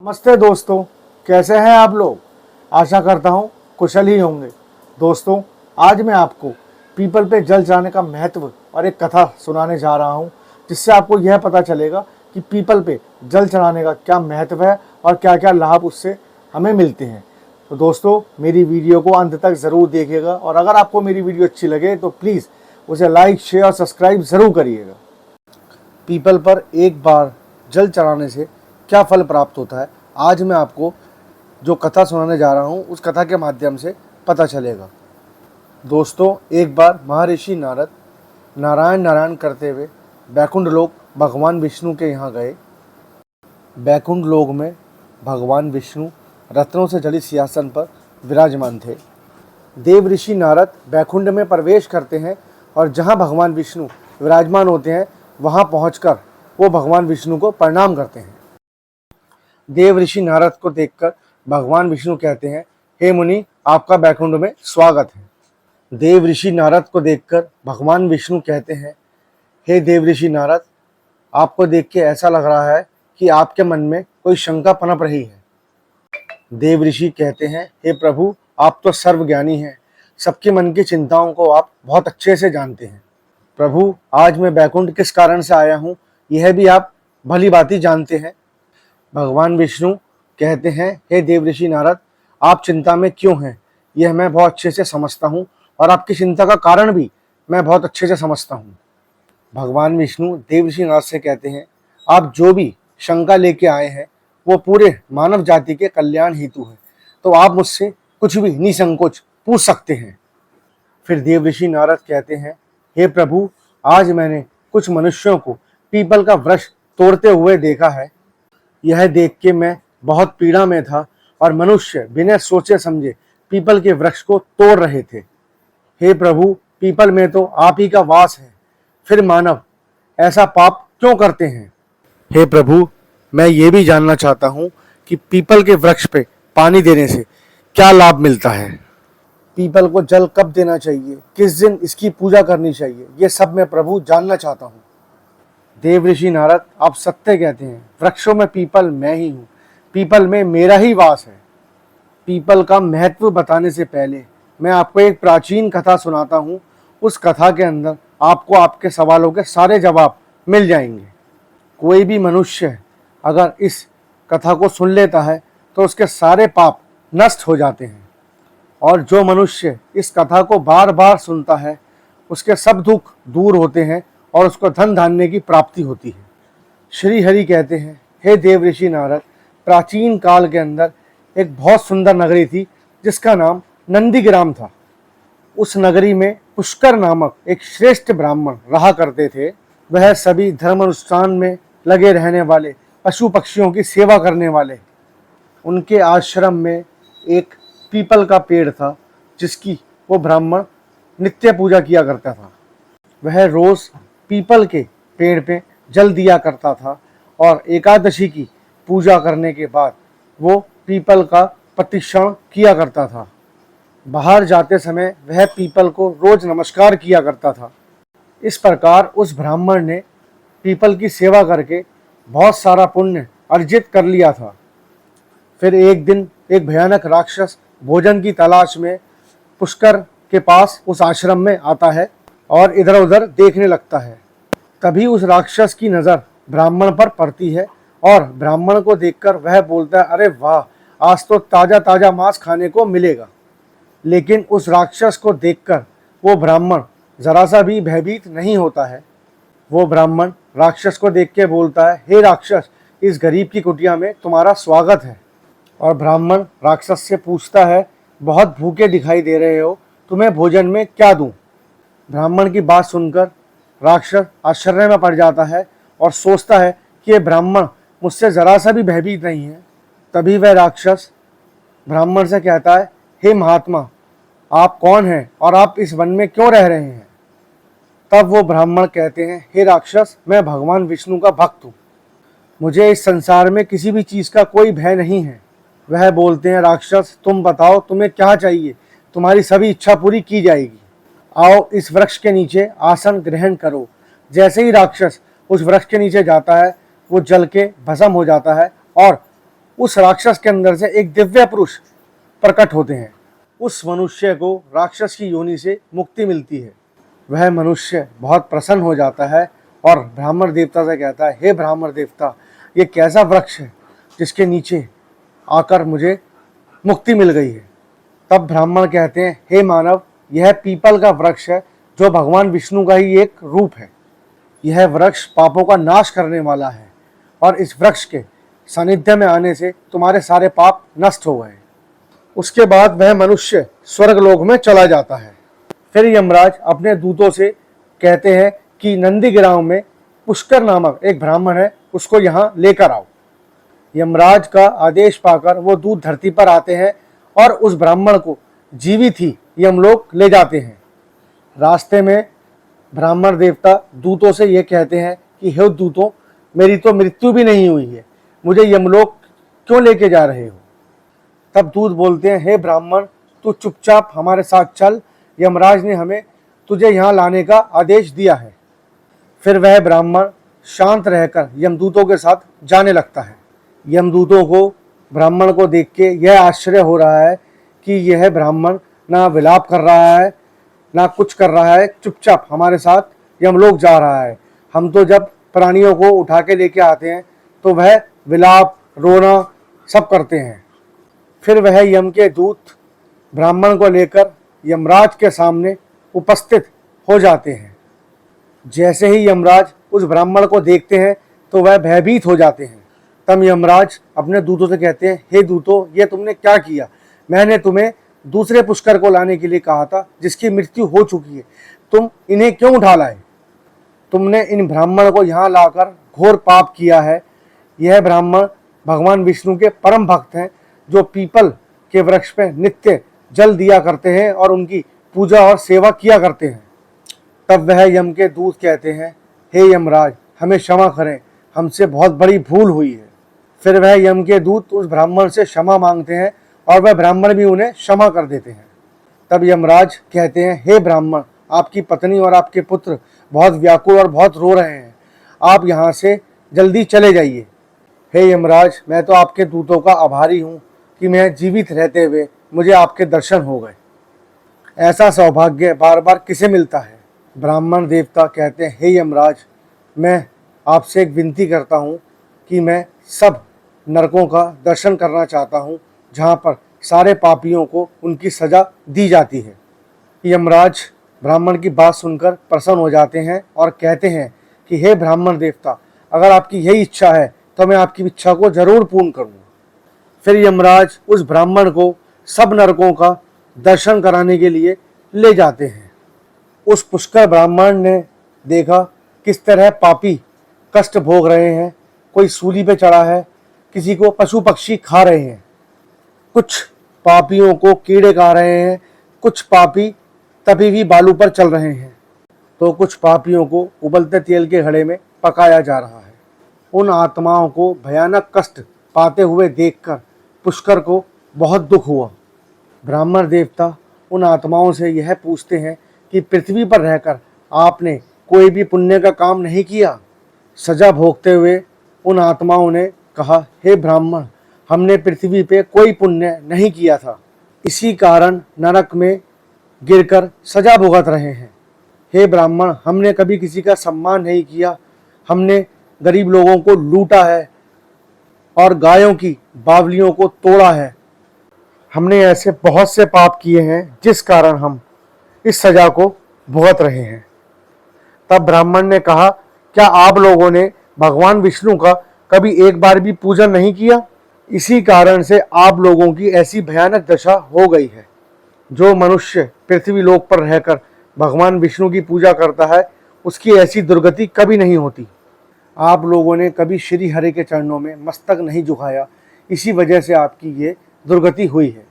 नमस्ते दोस्तों, कैसे हैं आप लोग। आशा करता हूं कुशल ही होंगे। दोस्तों, आज मैं आपको पीपल पे जल चढ़ाने का महत्व और एक कथा सुनाने जा रहा हूं, जिससे आपको यह पता चलेगा कि पीपल पे जल चढ़ाने का क्या महत्व है और क्या क्या लाभ उससे हमें मिलते हैं। तो दोस्तों, मेरी वीडियो को अंत तक ज़रूर देखिएगा और अगर आपको मेरी वीडियो अच्छी लगे तो प्लीज़ उसे लाइक, शेयर और सब्सक्राइब ज़रूर करिएगा। पीपल पर एक बार जल चढ़ाने से क्या फल प्राप्त होता है, आज मैं आपको जो कथा सुनाने जा रहा हूँ उस कथा के माध्यम से पता चलेगा। दोस्तों, एक बार महर्षि नारद नारायण नारायण करते हुए बैकुंठ लोक भगवान विष्णु के यहाँ गए। बैकुंठ लोक में भगवान विष्णु रत्नों से जड़े सिंहासन पर विराजमान थे। देव ऋषि नारद बैकुंठ में प्रवेश करते हैं और जहाँ भगवान विष्णु विराजमान होते हैं वहाँ पहुँचकर वो भगवान विष्णु को प्रणाम करते हैं। देव ऋषि नारद को देखकर भगवान विष्णु कहते हैं, हे मुनि, आपका बैकुंठ में स्वागत है। देव ऋषि नारद को देखकर भगवान विष्णु कहते हैं, हे देव ऋषि नारद, आपको देख के ऐसा लग रहा है कि आपके मन में कोई शंका पनप रही है। देव ऋषि कहते हैं, हे प्रभु, आप तो सर्वज्ञानी हैं, सबके मन की चिंताओं को आप बहुत अच्छे से जानते हैं। प्रभु, आज मैं बैकुंठ किस कारण से आया हूँ यह भी आप भली भांति जानते हैं। भगवान विष्णु कहते हैं, हे देव ऋषि नारद, आप चिंता में क्यों हैं यह मैं बहुत अच्छे से समझता हूँ और आपकी चिंता का कारण भी मैं बहुत अच्छे से समझता हूँ। भगवान विष्णु देव ऋषि नारद से कहते हैं, आप जो भी शंका लेके आए हैं वो पूरे मानव जाति के कल्याण हेतु है, तो आप मुझसे कुछ भी निसंकोच पूछ सकते हैं। फिर देव ऋषि नारद कहते हैं, हे प्रभु, आज मैंने कुछ मनुष्यों को पीपल का वृक्ष तोड़ते हुए देखा है। यह देख के मैं बहुत पीड़ा में था और मनुष्य बिना सोचे समझे पीपल के वृक्ष को तोड़ रहे थे। हे प्रभु, पीपल में तो आप ही का वास है, फिर मानव ऐसा पाप क्यों करते हैं। हे प्रभु, मैं ये भी जानना चाहता हूँ कि पीपल के वृक्ष पे पानी देने से क्या लाभ मिलता है। पीपल को जल कब देना चाहिए, किस दिन इसकी पूजा करनी चाहिए, ये सब मैं प्रभु जानना चाहता हूँ। देव ऋषि नारद, आप सत्य कहते हैं, वृक्षों में पीपल मैं ही हूँ, पीपल में मेरा ही वास है। पीपल का महत्व बताने से पहले मैं आपको एक प्राचीन कथा सुनाता हूँ। उस कथा के अंदर आपको आपके सवालों के सारे जवाब मिल जाएंगे। कोई भी मनुष्य अगर इस कथा को सुन लेता है तो उसके सारे पाप नष्ट हो जाते हैं, और जो मनुष्य इस कथा को बार बार सुनता है उसके सब दुख दूर होते हैं और उसको धन धान्य की प्राप्ति होती है। श्री हरि कहते हैं, हे देव ऋषि नारद, प्राचीन काल के अंदर एक बहुत सुंदर नगरी थी जिसका नाम नंदीग्राम था। उस नगरी में पुष्कर नामक एक श्रेष्ठ ब्राह्मण रहा करते थे। वह सभी धर्म अनुष्ठान में लगे रहने वाले, पशु पक्षियों की सेवा करने वाले। उनके आश्रम में एक पीपल का पेड़ था जिसकी वो ब्राह्मण नित्य पूजा किया करता था। वह रोज पीपल के पेड़ पे जल दिया करता था और एकादशी की पूजा करने के बाद वो पीपल का प्रतिक्षण किया करता था। बाहर जाते समय वह पीपल को रोज नमस्कार किया करता था। इस प्रकार उस ब्राह्मण ने पीपल की सेवा करके बहुत सारा पुण्य अर्जित कर लिया था। फिर एक दिन एक भयानक राक्षस भोजन की तलाश में पुष्कर के पास उस आश्रम में आता है और इधर उधर देखने लगता है। तभी उस राक्षस की नज़र ब्राह्मण पर पड़ती है और ब्राह्मण को देखकर वह बोलता है, अरे वाह, आज तो ताज़ा ताज़ा मांस खाने को मिलेगा। लेकिन उस राक्षस को देखकर वो ब्राह्मण ज़रा सा भी भयभीत नहीं होता है। वो ब्राह्मण राक्षस को देख के बोलता है, हे राक्षस, इस गरीब की कुटिया में तुम्हारा स्वागत है। और ब्राह्मण राक्षस से पूछता है, बहुत भूखे दिखाई दे रहे हो, तुम्हें भोजन में क्या दूं। ब्राह्मण की बात सुनकर राक्षस आश्चर्य में पड़ जाता है और सोचता है कि ये ब्राह्मण मुझसे ज़रा सा भी भयभीत नहीं है। तभी वह राक्षस ब्राह्मण से कहता है, हे महात्मा, आप कौन हैं और आप इस वन में क्यों रह रहे हैं। तब वो ब्राह्मण कहते हैं, हे राक्षस, मैं भगवान विष्णु का भक्त हूँ, मुझे इस संसार में किसी भी चीज़ का कोई भय नहीं है। वह बोलते हैं, राक्षस, तुम बताओ तुम्हें क्या चाहिए, तुम्हारी सभी इच्छा पूरी की जाएगी। आओ इस वृक्ष के नीचे आसन ग्रहण करो। जैसे ही राक्षस उस वृक्ष के नीचे जाता है वो जल के भस्म हो जाता है और उस राक्षस के अंदर से एक दिव्य पुरुष प्रकट होते हैं। उस मनुष्य को राक्षस की योनि से मुक्ति मिलती है। वह मनुष्य बहुत प्रसन्न हो जाता है और ब्राह्मण देवता से कहता है, हे ब्राह्मण देवता, ये कैसा वृक्ष है जिसके नीचे आकर मुझे मुक्ति मिल गई है। तब ब्राह्मण कहते हैं, हे मानव, यह पीपल का वृक्ष है जो भगवान विष्णु का ही एक रूप है। यह वृक्ष पापों का नाश करने वाला है और इस वृक्ष के सानिध्य में आने से तुम्हारे सारे पाप नष्ट हो गए। उसके बाद वह मनुष्य स्वर्गलोक में चला जाता है। फिर यमराज अपने दूतों से कहते हैं कि नंदीग्राम में पुष्कर नामक एक ब्राह्मण है, उसको यहाँ लेकर आओ। यमराज का आदेश पाकर वो दूत धरती पर आते हैं और उस ब्राह्मण को जीवित ही यमलोक ले जाते हैं। रास्ते में ब्राह्मण देवता दूतों से ये कहते हैं कि हे दूतों, मेरी तो मृत्यु भी नहीं हुई है, मुझे यमलोक क्यों लेके जा रहे हो? तब दूत बोलते हैं, हे ब्राह्मण, तू चुपचाप हमारे साथ चल, यमराज ने हमें तुझे यहाँ लाने का आदेश दिया है। फिर वह ब्राह्मण शांत रहकर यमदूतों के साथ जाने लगता है। यमदूतों को ब्राह्मण को देख के यह आश्चर्य हो रहा है कि यह ब्राह्मण ना विलाप कर रहा है ना कुछ कर रहा है, चुपचाप हमारे साथ यमलोक जा रहा है। हम तो जब प्राणियों को उठा के लेके आते हैं तो वह विलाप, रोना सब करते हैं। फिर वह यम के दूत ब्राह्मण को लेकर यमराज के सामने उपस्थित हो जाते हैं। जैसे ही यमराज उस ब्राह्मण को देखते हैं तो वह भयभीत हो जाते हैं। तब यमराज अपने दूतों से कहते हैं, हे दूतों, ये तुमने क्या किया? मैंने तुम्हें दूसरे पुष्कर को लाने के लिए कहा था जिसकी मृत्यु हो चुकी है, तुम इन्हें क्यों उठा लाए? तुमने इन ब्राह्मण को यहाँ लाकर घोर पाप किया है। यह ब्राह्मण भगवान विष्णु के परम भक्त हैं जो पीपल के वृक्ष पे नित्य जल दिया करते हैं और उनकी पूजा और सेवा किया करते हैं। तब वह यम के दूत कहते हैं, हे यमराज, हमें क्षमा करें, हमसे बहुत बड़ी भूल हुई है। फिर वह यम के दूत उस ब्राह्मण से क्षमा मांगते हैं और वह ब्राह्मण भी उन्हें क्षमा कर देते हैं। तब यमराज कहते हैं, हे ब्राह्मण, आपकी पत्नी और आपके पुत्र बहुत व्याकुल और बहुत रो रहे हैं, आप यहाँ से जल्दी चले जाइए। हे यमराज, मैं तो आपके दूतों का आभारी हूँ कि मैं जीवित रहते हुए मुझे आपके दर्शन हो गए। ऐसा सौभाग्य बार बार किसे मिलता है? ब्राह्मण देवता कहते हैं, हे यमराज, मैं आपसे एक विनती करता हूँ कि मैं सब नरकों का दर्शन करना चाहता हूँ जहाँ पर सारे पापियों को उनकी सज़ा दी जाती है। यमराज ब्राह्मण की बात सुनकर प्रसन्न हो जाते हैं और कहते हैं कि हे ब्राह्मण देवता, अगर आपकी यही इच्छा है तो मैं आपकी इच्छा को जरूर पूर्ण करूँगा। फिर यमराज उस ब्राह्मण को सब नरकों का दर्शन कराने के लिए ले जाते हैं। उस पुष्कर ब्राह्मण ने देखा किस तरह पापी कष्ट भोग रहे हैं। कोई सूली पे चढ़ा है, किसी को पशु पक्षी खा रहे हैं, कुछ पापियों को कीड़े खा रहे हैं, कुछ पापी तभी भी बालू पर चल रहे हैं, तो कुछ पापियों को उबलते तेल के घड़े में पकाया जा रहा है। उन आत्माओं को भयानक कष्ट पाते हुए देखकर पुष्कर को बहुत दुख हुआ। ब्राह्मण देवता उन आत्माओं से यह पूछते हैं कि पृथ्वी पर रहकर आपने कोई भी पुण्य का काम नहीं किया? सजा भोगते हुए उन आत्माओं ने कहा, हे ब्राह्मण, हमने पृथ्वी पे कोई पुण्य नहीं किया था, इसी कारण नरक में गिरकर सजा भुगत रहे हैं। हे ब्राह्मण, हमने कभी किसी का सम्मान नहीं किया, हमने गरीब लोगों को लूटा है और गायों की बावलियों को तोड़ा है। हमने ऐसे बहुत से पाप किए हैं जिस कारण हम इस सजा को भुगत रहे हैं। तब ब्राह्मण ने कहा, क्या आप लोगों ने भगवान विष्णु का कभी एक बार भी पूजन नहीं किया? इसी कारण से आप लोगों की ऐसी भयानक दशा हो गई है। जो मनुष्य पृथ्वी लोक पर रहकर भगवान विष्णु की पूजा करता है उसकी ऐसी दुर्गति कभी नहीं होती। आप लोगों ने कभी श्री हरि के चरणों में मस्तक नहीं झुकाया, इसी वजह से आपकी ये दुर्गति हुई है।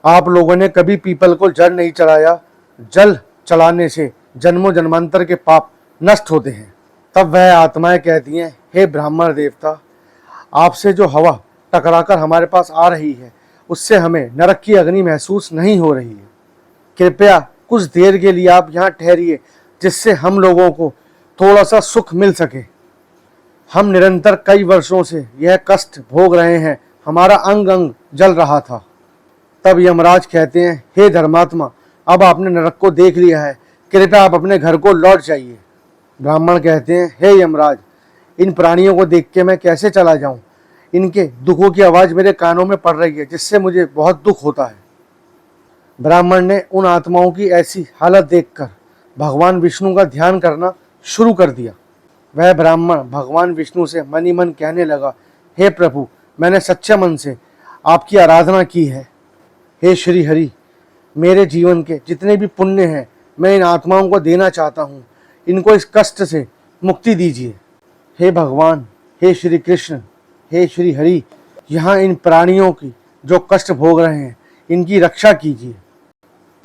आप लोगों ने कभी पीपल को जल नहीं चढ़ाया, जल चढ़ाने से जन्मों जन्मांतर के पाप नष्ट होते हैं। तब वह आत्माएं कहती हैं, हे ब्राह्मण देवता, आपसे जो हवा टकराकर हमारे पास आ रही है उससे हमें नरक की अग्नि महसूस नहीं हो रही है। कृपया कुछ देर के लिए आप यहाँ ठहरिए जिससे हम लोगों को थोड़ा सा सुख मिल सके। हम निरंतर कई वर्षों से यह कष्ट भोग रहे हैं हमारा अंग अंग जल रहा था। तब यमराज कहते हैं, हे धर्मात्मा, अब आपने नरक को देख लिया है, कृपया आप अपने घर को लौट जाइए। ब्राह्मण कहते हैं, हे यमराज, इन प्राणियों को देख के मैं कैसे चला जाऊं? इनके दुखों की आवाज़ मेरे कानों में पड़ रही है, जिससे मुझे बहुत दुख होता है। ब्राह्मण ने उन आत्माओं की ऐसी हालत देखकर भगवान विष्णु का ध्यान करना शुरू कर दिया। वह ब्राह्मण भगवान विष्णु से मन ही मन कहने लगा, हे प्रभु, मैंने सच्चे मन से आपकी आराधना की है। हे श्री हरि, मेरे जीवन के जितने भी पुण्य हैं मैं इन आत्माओं को देना चाहता हूँ, इनको इस कष्ट से मुक्ति दीजिए। हे भगवान, हे श्री कृष्ण, हे श्री हरि, यहाँ इन प्राणियों की जो कष्ट भोग रहे हैं इनकी रक्षा कीजिए।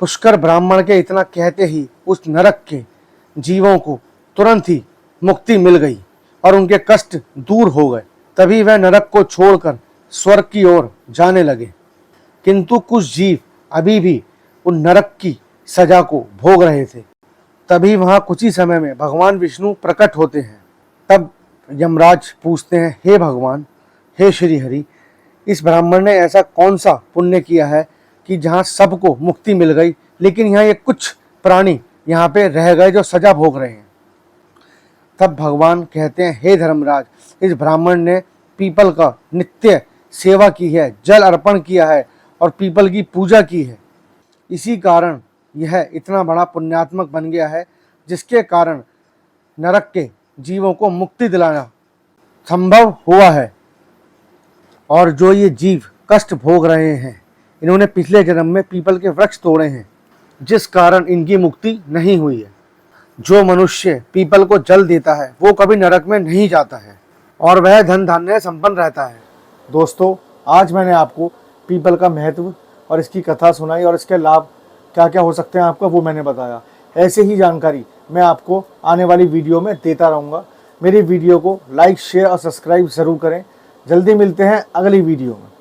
पुष्कर ब्राह्मण के इतना कहते ही उस नरक के जीवों को तुरंत ही मुक्ति मिल गई और उनके कष्ट दूर हो गए। तभी वह नरक को छोड़कर स्वर्ग की ओर जाने लगे। किंतु कुछ जीव अभी भी उन नरक की सजा को भोग रहे थे। तभी वहां कुछ ही समय में भगवान विष्णु प्रकट होते हैं। तब यमराज पूछते हैं, हे भगवान, हे श्री हरि, इस ब्राह्मण ने ऐसा कौन सा पुण्य किया है कि जहाँ सबको मुक्ति मिल गई, लेकिन यहाँ ये कुछ प्राणी यहाँ पे रह गए जो सजा भोग रहे हैं। तब भगवान कहते हैं, हे धर्मराज, इस ब्राह्मण ने पीपल का नित्य सेवा की है, जल अर्पण किया है और पीपल की पूजा की है। इसी कारण यह इतना बड़ा पुण्यात्मक बन गया है, जिसके कारण नरक के जीवों को मुक्ति दिलाना संभव हुआ है। और जो ये जीव कष्ट भोग रहे हैं, इन्होंने पिछले जन्म में पीपल के वृक्ष तोड़े हैं, जिस कारण इनकी मुक्ति नहीं हुई है। जो मनुष्य पीपल को जल देता है वो कभी नरक में नहीं जाता है और वह धन धान्य संपन्न रहता है। दोस्तों, आज मैंने आपको पीपल का महत्व और इसकी कथा सुनाई और इसके लाभ क्या क्या हो सकते हैं आपको, वो मैंने बताया। ऐसे ही जानकारी मैं आपको आने वाली वीडियो में देता रहूँगा। मेरी वीडियो को लाइक, शेयर और सब्सक्राइब ज़रूर करें। जल्दी मिलते हैं अगली वीडियो में।